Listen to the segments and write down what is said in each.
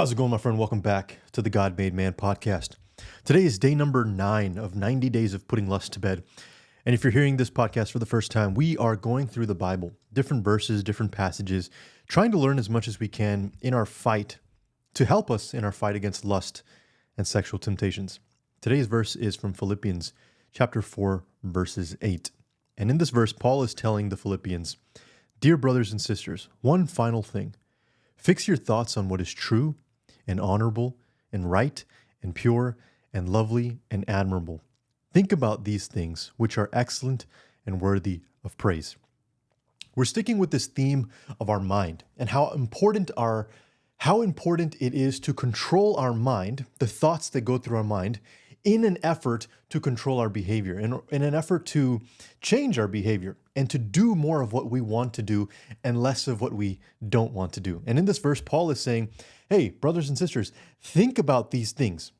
How's it going, my friend? Welcome back to the God Made Man podcast. Today is day number 9 of 90 days of putting lust to bed. And if you're hearing this podcast for the first time, we are going through the Bible, different verses, different passages, trying to learn as much as we can in our fight to help us in our fight against lust and sexual temptations. Today's verse is from Philippians chapter 4, verses 8. And in this verse, Paul is telling the Philippians, "Dear brothers and sisters, one final thing. Fix your thoughts on what is true and honorable and right and pure and lovely and admirable. Think about these things which are excellent and worthy of praise." We're sticking with this theme of our mind and how important it is to control our mind, the thoughts that go through our mind, in an effort to control our behavior, in an effort to change our behavior and to do more of what we want to do and less of what we don't want to do. And in this verse, Paul is saying, hey, brothers and sisters, think about these things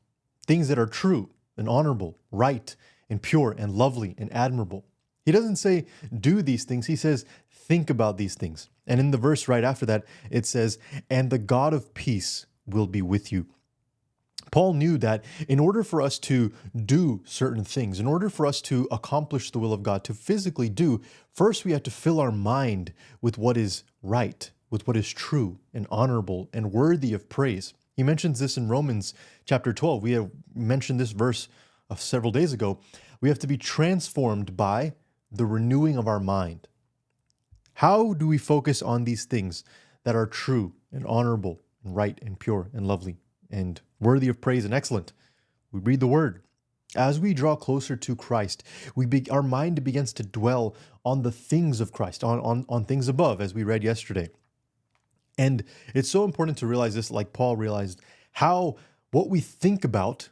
that are true and honorable, right and pure and lovely and admirable. He doesn't say do these things. He says think about these things. And in the verse right after that, it says, and the God of peace will be with you. Paul knew that in order for us to do certain things, in order for us to accomplish the will of God, to physically do, first we have to fill our mind with what is right, with what is true and honorable and worthy of praise. He mentions this in Romans chapter 12. We have mentioned this verse several days ago. We have to be transformed by the renewing of our mind. How do we focus on these things that are true and honorable and right and pure and lovely and worthy of praise and excellent? We read the word. As we draw closer to Christ, our mind begins to dwell on the things of Christ, on things above, as we read yesterday. And it's so important to realize this, like Paul realized, how what we think about,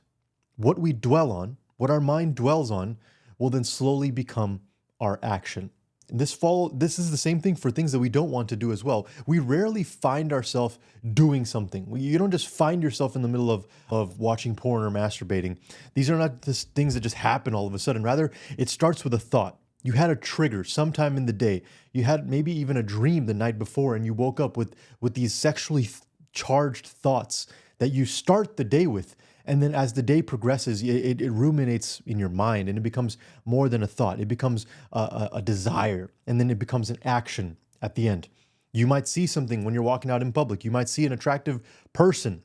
what we dwell on, what our mind dwells on, will then slowly become our action. This is the same thing for things that we don't want to do as well. We rarely find ourselves doing something. You don't just find yourself in the middle of watching porn or masturbating. These are not just things that just happen all of a sudden. Rather, it starts with a thought. You had a trigger sometime in the day. You had maybe even a dream the night before, and you woke up with these sexually charged thoughts that you start the day with. And then as the day progresses, it ruminates in your mind, and it becomes more than a thought. It becomes a desire, and then it becomes an action at the end. You might see something when you're walking out in public. You might see an attractive person,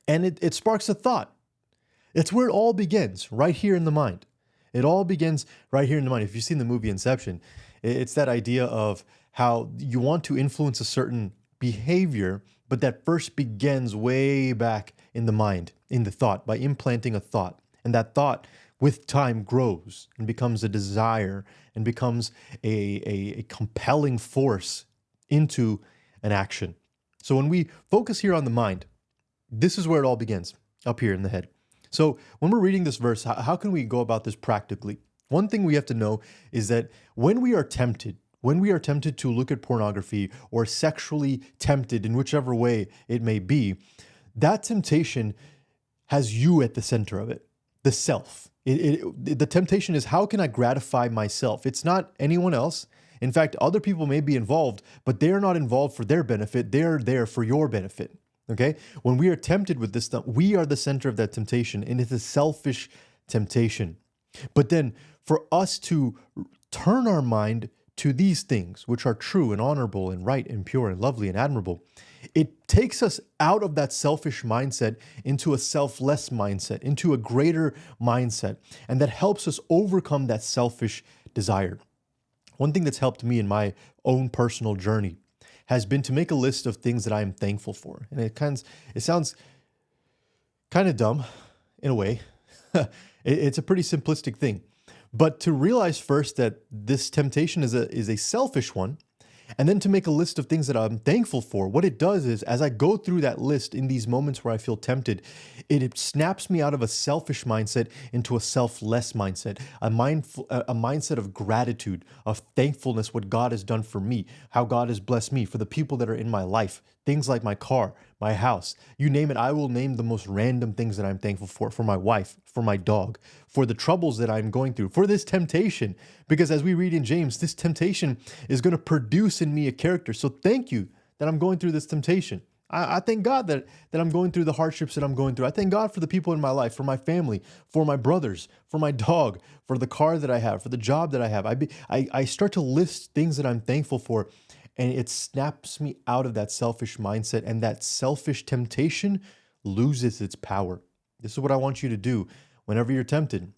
and it sparks a thought. It's where it all begins, right here in the mind. It all begins right here in the mind. If you've seen the movie Inception, it's that idea of how you want to influence a certain behavior, but that first begins way back in the mind, in the thought, by implanting a thought. And that thought, with time, grows and becomes a desire and becomes a compelling force into an action. So when we focus here on the mind, this is where it all begins, up here in the head. So when we're reading this verse, how can we go about this practically? One thing we have to know is that when we are tempted to look at pornography or sexually tempted in whichever way it may be, that temptation has you at the center of it, the self. The temptation is, how can I gratify myself? It's not anyone else. In fact, other people may be involved, but they're not involved for their benefit. They're there for your benefit. Okay? When we are tempted with this stuff, we are the center of that temptation, and it's a selfish temptation. But then for us to turn our mind to these things, which are true and honorable and right and pure and lovely and admirable, it takes us out of that selfish mindset into a selfless mindset, into a greater mindset, and that helps us overcome that selfish desire. One thing that's helped me in my own personal journey has been to make a list of things that I am thankful for. And it sounds kind of dumb in a way. It's a pretty simplistic thing. But to realize first that this temptation is a selfish one, and then to make a list of things that I'm thankful for, what it does is, as I go through that list in these moments where I feel tempted, it snaps me out of a selfish mindset into a selfless mindset, a mindset of gratitude, of thankfulness, what God has done for me, how God has blessed me, for the people that are in my life, things like my car, my house, you name it. I will name the most random things that I'm thankful for my wife, for my dog, for the troubles that I'm going through, for this temptation. Because as we read in James, this temptation is going to produce in me a character. So thank you that I'm going through this temptation. I thank God that I'm going through the hardships that I'm going through. I thank God for the people in my life, for my family, for my brothers, for my dog, for the car that I have, for the job that I have. I start to list things that I'm thankful for, and it snaps me out of that selfish mindset, and that selfish temptation loses its power. This is what I want you to do whenever you're tempted.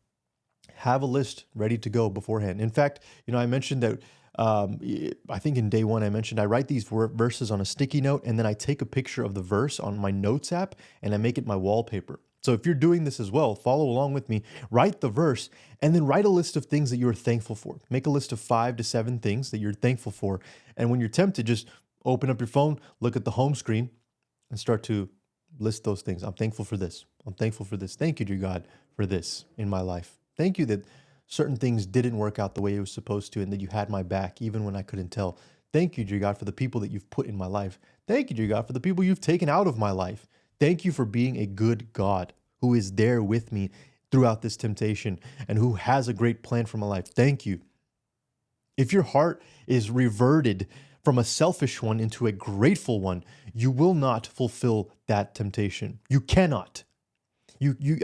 Have a list ready to go beforehand. In fact, I mentioned that I think in day one, I mentioned I write these verses on a sticky note, and then I take a picture of the verse on my notes app and I make it my wallpaper. So if you're doing this as well, follow along with me, write the verse, and then write a list of things that you're thankful for. Make a list of 5 to 7 things that you're thankful for. And when you're tempted, just open up your phone, look at the home screen, and start to list those things. I'm thankful for this. I'm thankful for this. Thank you, dear God, for this in my life. Thank you that certain things didn't work out the way it was supposed to, and that you had my back even when I couldn't tell. Thank you, dear God, for the people that you've put in my life. Thank you, dear God, for the people you've taken out of my life. Thank you for being a good God who is there with me throughout this temptation and who has a great plan for my life. Thank you. If your heart is reverted from a selfish one into a grateful one, you will not fulfill that temptation. You cannot.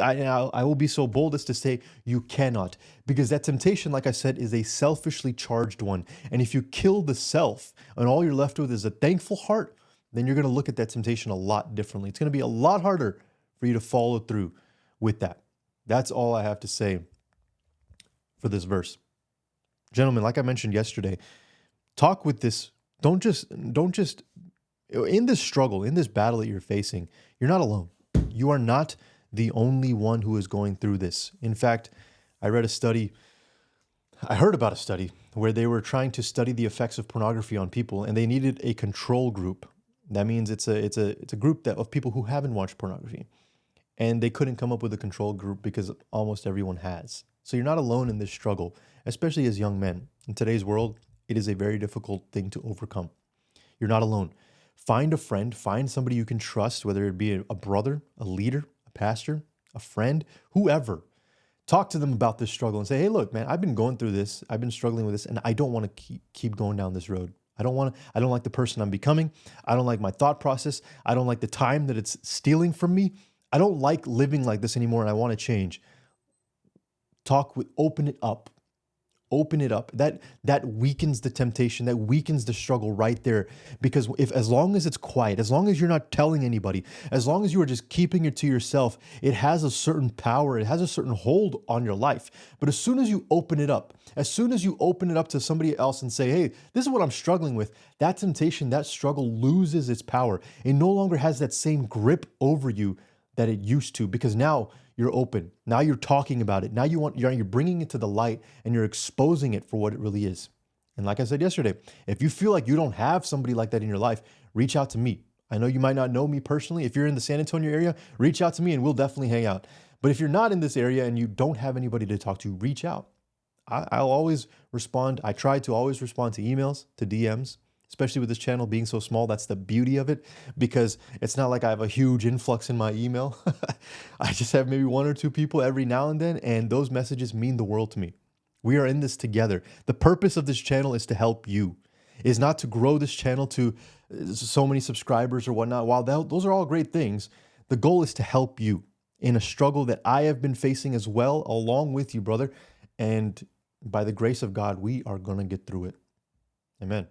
I will be so bold as to say you cannot, because that temptation, like I said, is a selfishly charged one. And if you kill the self and all you're left with is a thankful heart, then you're going to look at that temptation a lot differently. It's going to be a lot harder for you to follow through with that. That's all I have to say for this verse. Gentlemen, like I mentioned yesterday, talk with this. Don't just, in this struggle, in this battle that you're facing, you're not alone. You are not the only one who is going through this. In fact, I heard about a study where they were trying to study the effects of pornography on people, and they needed a control group. That means it's a group of people who haven't watched pornography, and they couldn't come up with a control group because almost everyone has. So you're not alone in this struggle, especially as young men. In today's world, it is a very difficult thing to overcome. You're not alone. Find a friend, find somebody you can trust, whether it be a brother, a leader, pastor, a friend, whoever. Talk to them about this struggle and say, hey, look, man, I've been going through this. I've been struggling with this, and I don't want to keep going down this road. I don't like the person I'm becoming. I don't like my thought process. I don't like the time that it's stealing from me. I don't like living like this anymore, and I want to change. Open it up. Open it up. That weakens the temptation, that weakens the struggle right there. Because as long as it's quiet, as long as you're not telling anybody, as long as you are just keeping it to yourself, it has a certain power, it has a certain hold on your life. But as soon as you open it up, to somebody else and say, hey, this is what I'm struggling with, that temptation, that struggle loses its power. It no longer has that same grip over you that it used to, because now you're open. Now you're talking about it. Now you're bringing it to the light, and you're exposing it for what it really is. And like I said yesterday, if you feel like you don't have somebody like that in your life, reach out to me. I know you might not know me personally. If you're in the San Antonio area, reach out to me and we'll definitely hang out. But if you're not in this area and you don't have anybody to talk to, reach out. I'll always respond. I try to always respond to emails, to DMs. Especially with this channel being so small, that's the beauty of it, because it's not like I have a huge influx in my email. I just have maybe 1 or 2 people every now and then, and those messages mean the world to me. We are in this together. The purpose of this channel is to help you, is not to grow this channel to so many subscribers or whatnot. While those are all great things, the goal is to help you in a struggle that I have been facing as well, along with you, brother. And by the grace of God, we are going to get through it. Amen.